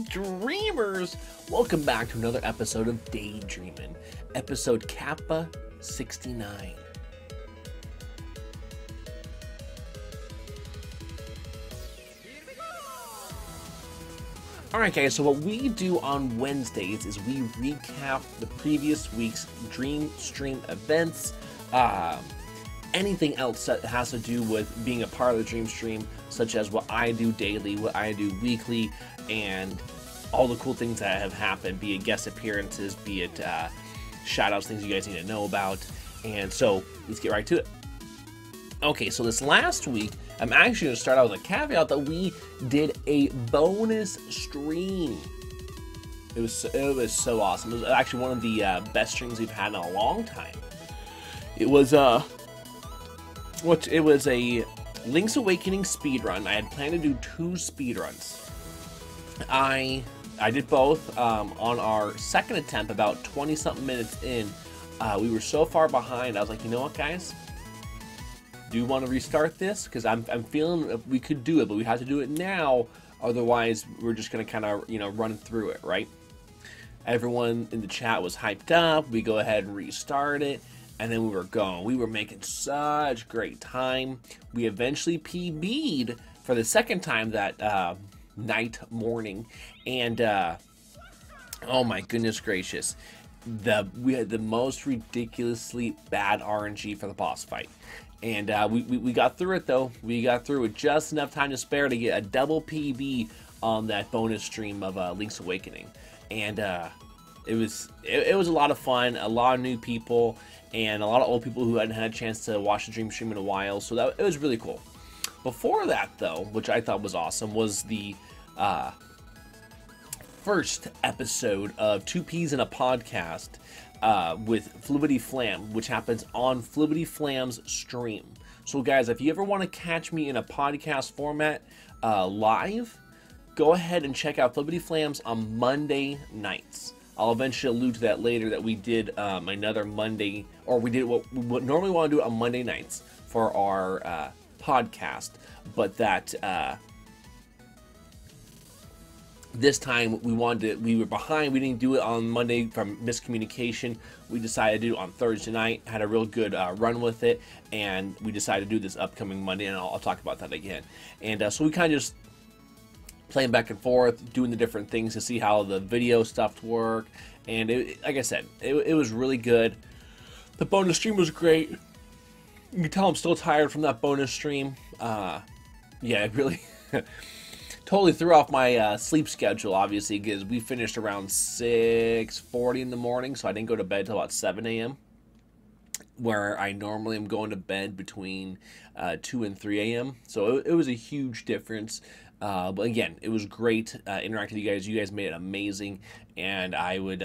Dreamers, welcome back to another episode of Daydreamin', episode Kappa 69. Alright guys, so what we do on Wednesdays is we recap the previous week's Dream Stream events, anything else that has to do with being a part of the Dream Stream, such as what I do daily, what I do weekly, and all the cool things that have happened, be it guest appearances, be it shout-outs, things you guys need to know about. And so, let's get right to it. Okay, so this last week, I'm actually going to start out with a caveat that we did a bonus stream. It was so awesome. It was actually one of the best streams we've had in a long time. It was a Link's Awakening speedrun. I had planned to do 2 speedruns. I did both on our second attempt. About 20-something minutes in, we were so far behind. I was like, you know what, guys? Do you want to restart this? Because I'm feeling we could do it, but we have to do it now. Otherwise, we're just gonna kind of run through it, right? Everyone in the chat was hyped up. We go ahead and restart it, and then we were going. We were making such great time. We eventually PB'd for the second time that morning, and oh my goodness gracious, we had the most ridiculously bad RNG for the boss fight. And we got through it, though. We got through it just enough time to spare to get a double PB on that bonus stream of Link's Awakening. And it was a lot of fun, a lot of new people, and a lot of old people who hadn't had a chance to watch the Dream Stream in a while. So it was really cool. Before that, though, which I thought was awesome, was the first episode of 2 Peas in a Podcast with Fluidity Flam, which happens on Fluidity Flam's stream. So guys, if you ever want to catch me in a podcast format live, go ahead and check out Fluidity Flams on Monday nights. I'll eventually allude to that later, that we did another Monday, or we did what we would normally want to do on Monday nights for our podcast, but that this time we were behind. We didn't do it on Monday from miscommunication. We decided to do it on Thursday night. Had a real good run with it, and we decided to do this upcoming Monday, and I'll talk about that again. And so we kind of just playing back and forth, doing the different things to see how the video stuff worked. And like I said, it was really good. The bonus stream was great. You can tell I'm still tired from that bonus stream. Yeah, it really totally threw off my sleep schedule, obviously, because we finished around 6:40 in the morning, so I didn't go to bed till about 7 a.m., where I normally am going to bed between 2 and 3 a.m., so it was a huge difference. But again, it was great interacting with you guys. You guys made it amazing, and I would,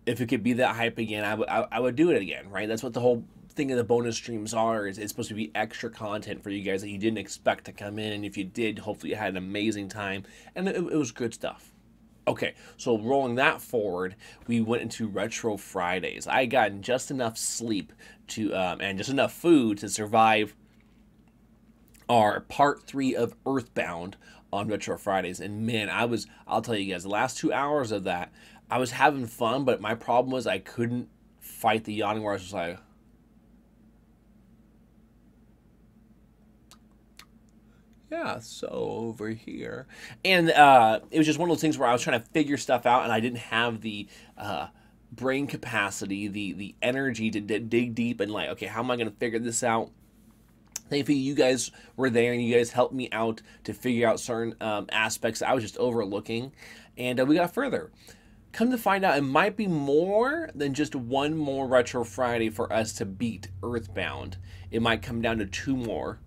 if it could be that hype again, I would do it again, right? That's what the whole thing of the bonus streams are. It's supposed to be extra content for you guys that you didn't expect to come in, and if you did, hopefully you had an amazing time, and it was good stuff. Okay, so rolling that forward, we went into Retro Fridays. I had gotten just enough sleep to and just enough food to survive our part 3 of Earthbound on Retro Fridays, and man, I'll tell you guys, the last 2 hours of that, I was having fun, but my problem was I couldn't fight the yawning, where I was just like, yeah, so over here. And it was just one of those things where I was trying to figure stuff out, and I didn't have the brain capacity, the energy to dig deep and like, okay, how am I going to figure this out? Thankfully, you guys were there, and you guys helped me out to figure out certain aspects I was just overlooking, and we got further. Come to find out, it might be more than just one more Retro Friday for us to beat Earthbound. It might come down to 2 more.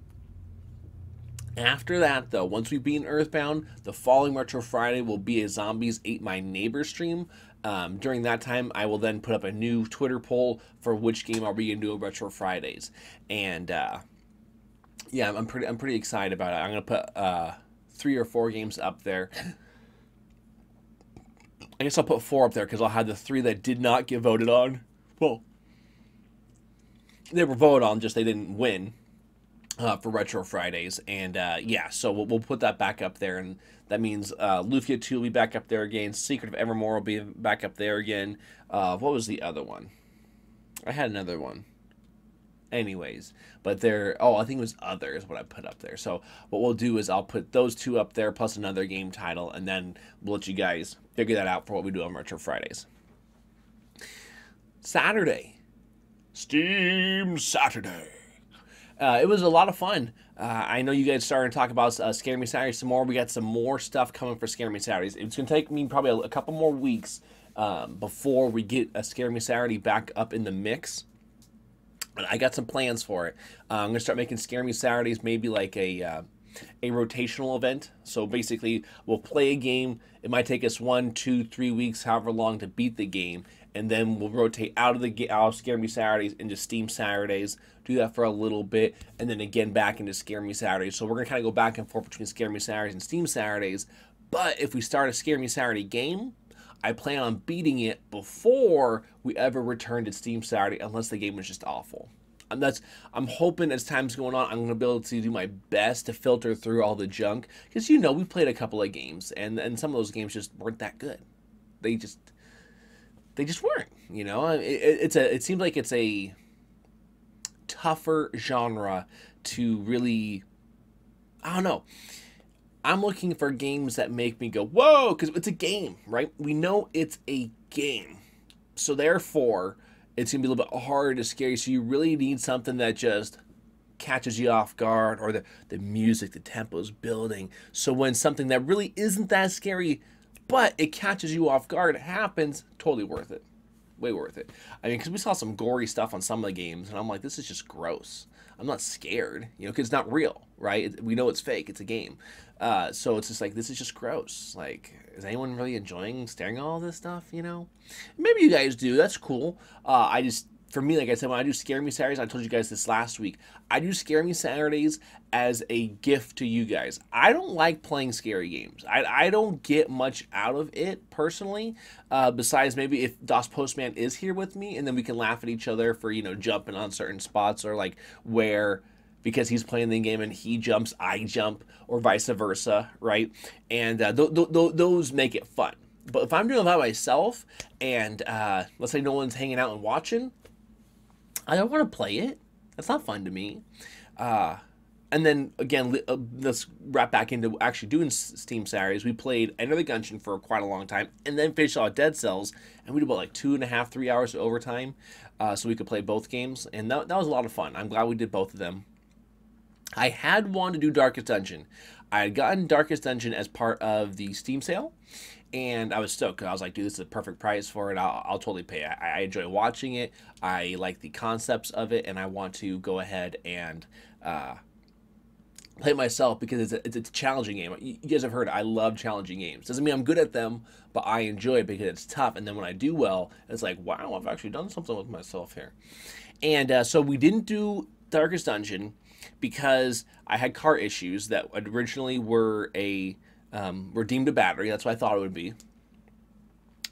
After that, though, once we beat Earthbound, the following Retro Friday will be a Zombies Ate My Neighbor stream. During that time, I will then put up a new Twitter poll for which game are we going to do Retro Fridays. And yeah, I'm pretty excited about it. I'm going to put 3 or 4 games up there. I guess I'll put 4 up there because I'll have the 3 that did not get voted on. Well, they were voted on, just they didn't win for Retro Fridays. And yeah, so we'll put that back up there. And that means Lufia 2 will be back up there again. Secret of Evermore will be back up there again. What was the other one? I had another one. Anyways, but I think it was Other is what I put up there. So what we'll do is I'll put those two up there plus another game title, and then we'll let you guys figure that out for what we do on Retro Fridays. Saturday. Steam Saturday. It was a lot of fun. I know you guys started to talk about Scare Me Saturday some more. We got some more stuff coming for Scare Me Saturdays. It's going to take me probably a couple more weeks before we get a Scare Me Saturday back up in the mix. I got some plans for it. I'm going to start making Scare Me Saturdays maybe like a rotational event. So basically, we'll play a game. It might take us 1, 2, 3 weeks, however long to beat the game. And then we'll rotate out of Scare Me Saturdays into Steam Saturdays. Do that for a little bit. And then again back into Scare Me Saturdays. So we're going to kind of go back and forth between Scare Me Saturdays and Steam Saturdays. But if we start a Scare Me Saturday game, I plan on beating it before we ever return to Steam Saturday, unless the game is just awful. I'm hoping as time's going on, I'm going to be able to do my best to filter through all the junk. Because, you know, we played a couple of games, and some of those games just weren't that good. They just weren't, you know? It seems like it's a tougher genre to really, I don't know. I'm looking for games that make me go, whoa, because it's a game, right? We know it's a game. So therefore, it's going to be a little bit harder to scare you. So you really need something that just catches you off guard, or the music, the tempo is building. So when something that really isn't that scary, but it catches you off guard, it happens, totally worth it. Way worth it. I mean, because we saw some gory stuff on some of the games, and I'm like, this is just gross. I'm not scared, you know, because it's not real, right? We know it's fake. It's a game. So it's just like, this is just gross. Like, is anyone really enjoying staring at all this stuff, you know? Maybe you guys do. That's cool. For me, like I said, when I do Scare Me Saturdays, I told you guys this last week, I do Scare Me Saturdays as a gift to you guys. I don't like playing scary games. I don't get much out of it, personally, besides maybe if DOS Postman is here with me, and then we can laugh at each other for, you know, jumping on certain spots, or like where, because he's playing the game and he jumps, I jump, or vice versa, right? And those make it fun. But if I'm doing it by myself, and let's say no one's hanging out and watching, I don't want to play it. That's not fun to me. And then, again, let's wrap back into actually doing Steam Saturdays. We played Enter the Gungeon for quite a long time, and then finished out Dead Cells, and we did about like 2.5, 3 hours of overtime, so we could play both games, and that was a lot of fun. I'm glad we did both of them. I had wanted to do Darkest Dungeon. I had gotten Darkest Dungeon as part of the Steam sale, and I was stoked. I was like, dude, this is a perfect price for it. I'll totally pay. I enjoy watching it. I like the concepts of it, and I want to go ahead and play it myself, because it's a challenging game. You guys have heard, I love challenging games. Doesn't mean I'm good at them, but I enjoy it because it's tough. And then when I do well, it's like, wow, I've actually done something with myself here. And so we didn't do Darkest Dungeon because I had car issues that originally were deemed a battery. That's what I thought it would be.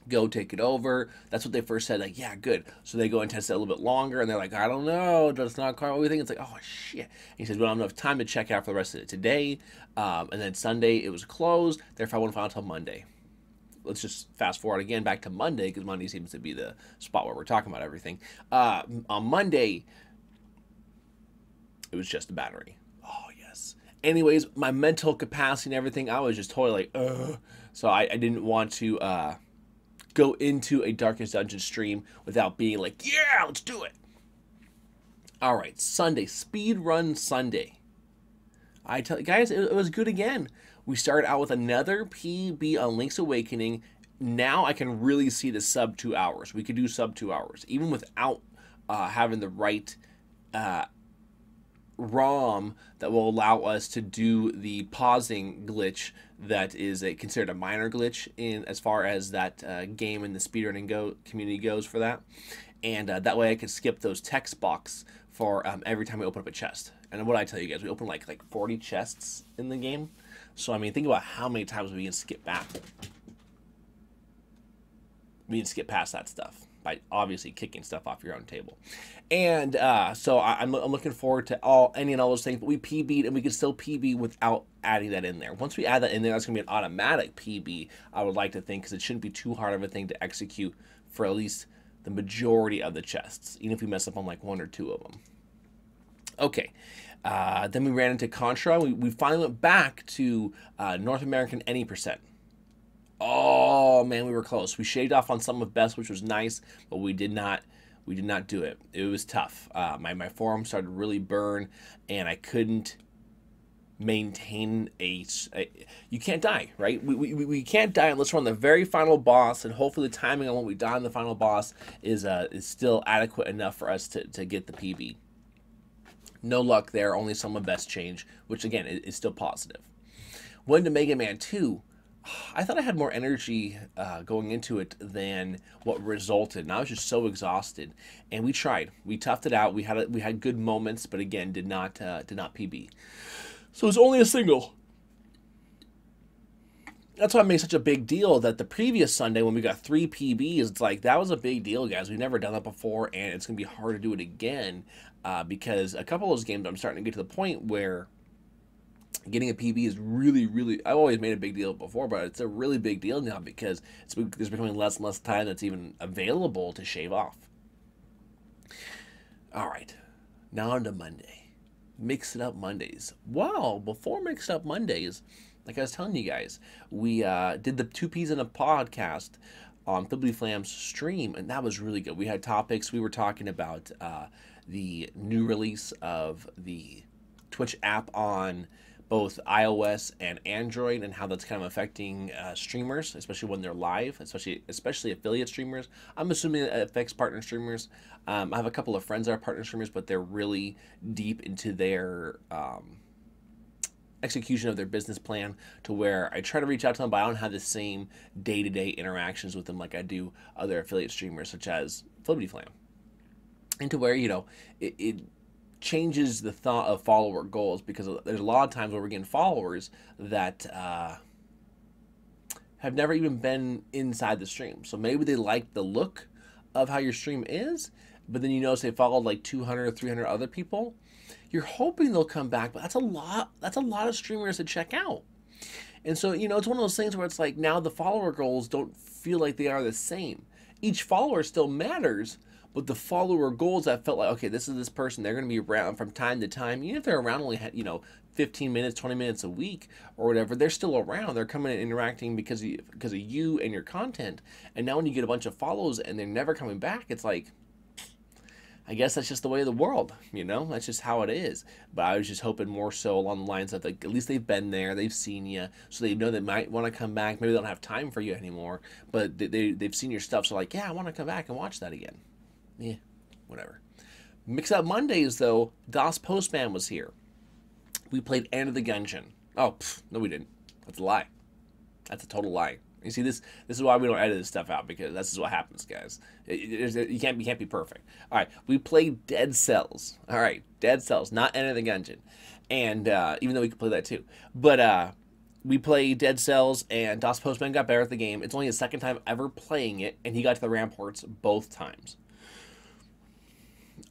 Go take it over. That's what they first said. Like, yeah, good. So they go and test it a little bit longer, and they're like, I don't know. That's not car. What do you think? It's like, oh shit. And he says, we don't have enough time to check out for the rest of it today. And then Sunday it was closed. Therefore, I won't find out until Monday. Let's just fast forward again back to Monday, because Monday seems to be the spot where we're talking about everything. On Monday, it was just a battery. Oh yes. Anyways, my mental capacity and everything, I was just totally like, ugh. So I didn't want to go into a Darkest Dungeon stream without being like, yeah, let's do it. All right, Sunday, speed run Sunday. I tell you guys, it was good again. We started out with another PB on Link's Awakening. Now I can really see the sub 2 hours. We could do sub 2 hours, even without having the right ROM that will allow us to do the pausing glitch that is considered a minor glitch in as far as that game and the speedrunning community goes for that. And that way I could skip those text box for every time we open up a chest. And what I tell you guys, we open like 40 chests in the game. So I mean, think about how many times we can skip back. We can skip past that stuff. by obviously kicking stuff off your own table. And so I'm looking forward to any and all those things. But we PB'd, and we can still PB without adding that in there. Once we add that in there, that's going to be an automatic PB, I would like to think, because it shouldn't be too hard of a thing to execute for at least the majority of the chests, even if we mess up on like 1 or 2 of them. Okay. Then we ran into Contra. We finally went back to North American any percent. Oh man, we were close. We shaved off on some of best, which was nice, but we did not do it. It was tough. My forearm started to really burn, and I couldn't maintain you can't die, right? We can't die unless we're on the very final boss, and hopefully the timing on when we die on the final boss is still adequate enough for us to get the PB. No luck there, only some of best change, which again is still positive. Went to Mega Man 2. I thought I had more energy going into it than what resulted, and I was just so exhausted. And we tried, we toughed it out. We had good moments, but again, did not PB. So it's only a single. That's why I made such a big deal that the previous Sunday when we got 3 PBs, it's like that was a big deal, guys. We've never done that before, and it's gonna be hard to do it again because a couple of those games I'm starting to get to the point where getting a PB is really, really, I've always made a big deal before, but it's a really big deal now because there's becoming less and less time that's even available to shave off. All right, now on to Monday. Mix It Up Mondays. Wow, before Mix It Up Mondays, like I was telling you guys, we did the 2 Ps in a podcast on Fibbly Flam's stream, and that was really good. We had topics. We were talking about the new release of the Twitch app on both iOS and Android, and how that's kind of affecting streamers, especially when they're live, especially affiliate streamers. I'm assuming it affects partner streamers. I have a couple of friends that are partner streamers, but they're really deep into their execution of their business plan, to where I try to reach out to them, but I don't have the same day-to-day interactions with them like I do other affiliate streamers, such as Fibbly Flam. And to where, you know, it changes the thought of follower goals, because there's a lot of times where we're getting followers that have never even been inside the stream. So maybe they like the look of how your stream is, but then you notice they followed like 200 or 300 other people. You're hoping they'll come back, but that's a lot of streamers to check out. And so, you know, it's one of those things where it's like now the follower goals don't feel like they are the same. Each follower still matters, but the follower goals that felt like, okay, this is this person, they're going to be around from time to time, even if they're around only, you know, 15 minutes, 20 minutes a week or whatever, they're still around. They're coming and interacting because of you and your content. And now when you get a bunch of follows and they're never coming back, it's like, I guess that's just the way of the world, you know? That's just how it is. But I was just hoping more so along the lines of, like, at least they've been there, they've seen you, so they know they might want to come back. Maybe they don't have time for you anymore, but they've seen your stuff, so like, yeah, I want to come back and watch that again. Yeah, whatever. Mix Up Mondays, though, DOS Postman was here. We played End of the Gungeon. Oh, no, we didn't. That's a lie. That's a total lie. You see, this is why we don't edit this stuff out, because this is what happens, guys. You can't be perfect. All right, we played Dead Cells. All right, Dead Cells, not End of the Gungeon. And even though we could play that too. But we played Dead Cells, and DOS Postman got better at the game. It's only his second time ever playing it, and he got to the ramparts both times.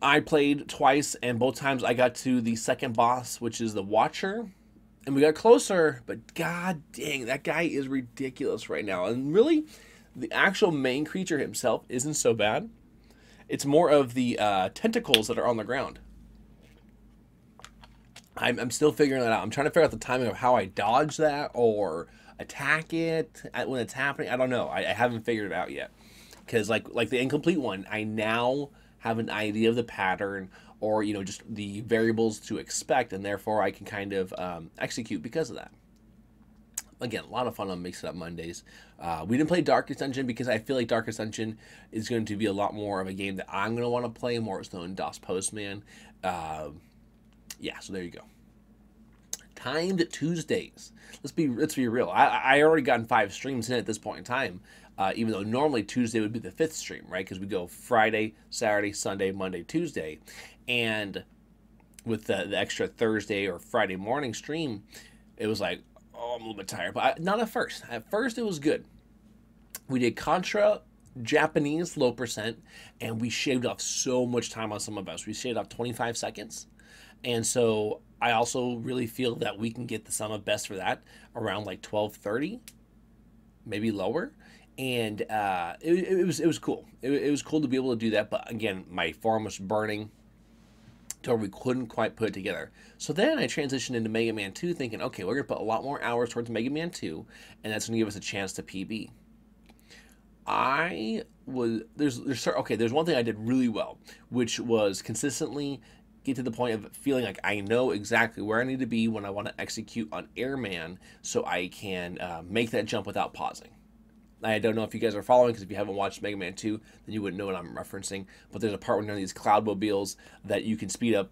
I played twice, and both times I got to the second boss, which is the Watcher. And we got closer, but god dang, that guy is ridiculous right now. And really, the actual main creature himself isn't so bad. It's more of the tentacles that are on the ground. I'm still figuring that out. I'm trying to figure out the timing of how I dodge that or attack it when it's happening. I don't know. I haven't figured it out yet. Because like the incomplete one, I now have an idea of the pattern, or, you know, just the variables to expect, and therefore I can kind of execute because of that. Again, a lot of fun on Mix It Up Mondays. We didn't play Darkest Dungeon because I feel like Darkest Dungeon is going to be a lot more of a game that I'm going to want to play more so than DOS Postman. Yeah, so there you go. Timed Tuesdays. Let's be real. I already gotten 5 streams in at this point in time. Even though normally Tuesday would be the 5th stream, right? Because we go Friday, Saturday, Sunday, Monday, Tuesday. And with the extra Thursday or Friday morning stream, it was like, oh, I'm a little bit tired. But not at first. At first, it was good. We did Contra Japanese low percent, and we shaved off so much time on some of us. We shaved off 25 seconds. And so I also really feel that we can get the sum of best for that around like 12:30, maybe lower. And it was cool. It was cool to be able to do that. But again, my forearm was burning to where we couldn't quite put it together. So then I transitioned into Mega Man 2 thinking, okay, we're going to put a lot more hours towards Mega Man 2, and that's going to give us a chance to PB. There's one thing I did really well, which was consistently get to the point of feeling like I know exactly where I need to be when I want to execute on Airman, so I can make that jump without pausing. I don't know if you guys are following, because if you haven't watched Mega Man 2, then you wouldn't know what I'm referencing. But there's a part when there are these cloudmobiles that you can speed up.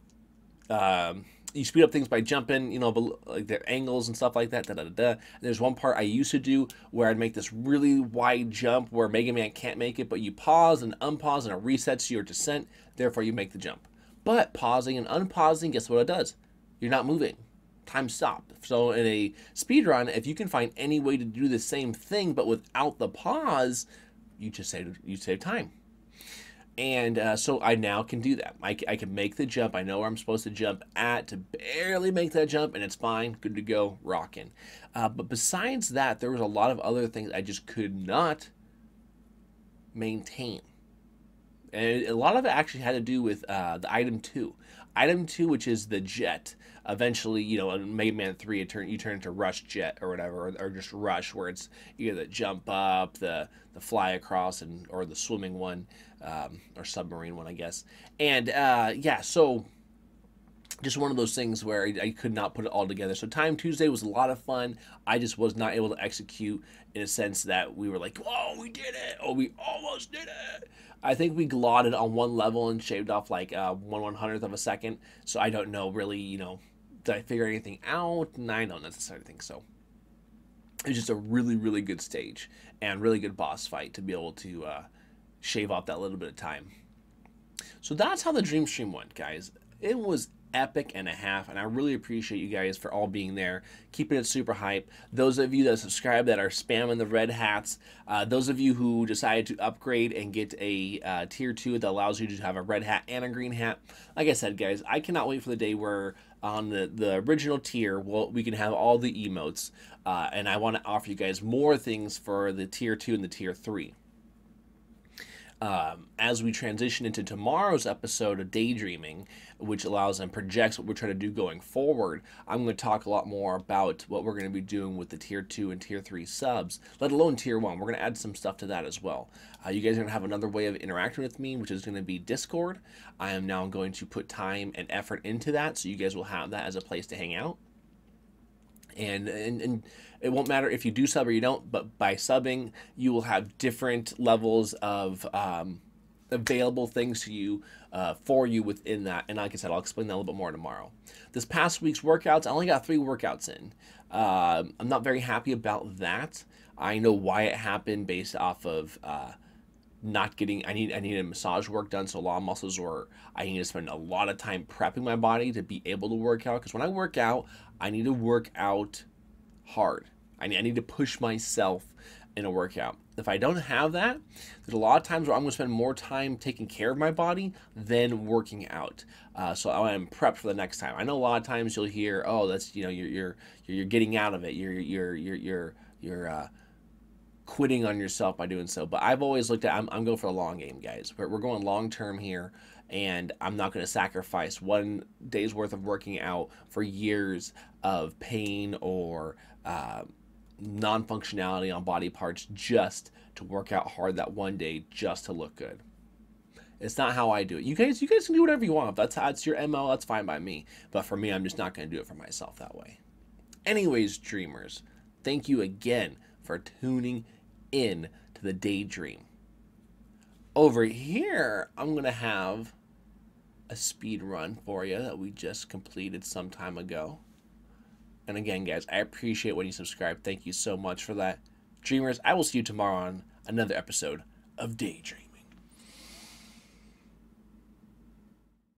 You speed up things by jumping, like their angles and stuff like that. There's one part I used to do where I'd make this really wide jump where Mega Man can't make it, but you pause and unpause and it resets your descent. Therefore, you make the jump. But pausing and unpausing, guess what it does? You're not moving. Time stopped. So in a speed run, if you can find any way to do the same thing but without the pause, you save time. And so I now can do that. I can make the jump. I know where I'm supposed to jump at to barely make that jump, and it's fine. Good to go. Rocking. But besides that, there was a lot of other things I just could not maintain. And a lot of it actually had to do with the item 2. Item 2, which is the jet. Eventually, in Mega Man 3, you turn into Rush Jet or whatever, or just Rush, where it's either the jump up, the fly across, or the swimming one, or submarine one, I guess. And so just one of those things where I could not put it all together. So Time Tuesday was a lot of fun. I just was not able to execute in a sense that we were like, whoa, we did it. Oh, we almost did it. I think we glotted on one level and shaved off like 1/100th of a second. So I don't know really, did I figure anything out? No, I don't necessarily think so. It was just a really, really good stage and really good boss fight to be able to shave off that little bit of time. So that's how the Dream Stream went, guys. It was epic and a half, and I really appreciate you guys for all being there, keeping it super hype. Those of you that subscribe that are spamming the red hats, those of you who decided to upgrade and get a tier 2 that allows you to have a red hat and a green hat. Like I said, guys, I cannot wait for the day where on the original tier we can have all the emotes, and I want to offer you guys more things for the tier 2 and the tier 3. As we transition into tomorrow's episode of Daydreaming, which allows and projects what we're trying to do going forward, I'm going to talk a lot more about what we're going to be doing with the tier 2 and tier 3 subs, let alone tier 1. We're going to add some stuff to that as well. You guys are going to have another way of interacting with me, which is going to be Discord. I am now going to put time and effort into that, so you guys will have that as a place to hang out. And it won't matter if you do sub or you don't, but by subbing, you will have different levels of available things to you for you within that. And like I said, I'll explain that a little bit more tomorrow. This past week's workouts, I only got 3 workouts in. I'm not very happy about that. I know why it happened based off of not getting, I needed massage work done, so a lot of muscles were, I need to spend a lot of time prepping my body to be able to work out, because when I work out, I need to work out hard. I need to push myself in a workout. If I don't have that, there's a lot of times where I'm going to spend more time taking care of my body than working out. So I'm prepped for the next time. I know a lot of times you'll hear, oh, that's, you're getting out of it. You're quitting on yourself by doing so. But I've always looked at, I'm going for the long game, guys. We're going long term here, and I'm not going to sacrifice one day's worth of working out for years of pain or non-functionality on body parts just to work out hard that one day just to look good. It's not how I do it. You guys can do whatever you want. If that's your MO, that's fine by me. But for me, I'm just not going to do it for myself that way. Anyways, dreamers, thank you again for tuning in to the Daydream. Over here, I'm going to have a speed run for you that we just completed some time ago. And again, guys, I appreciate when you subscribe. Thank you so much for that. Dreamers, I will see you tomorrow on another episode of Daydream.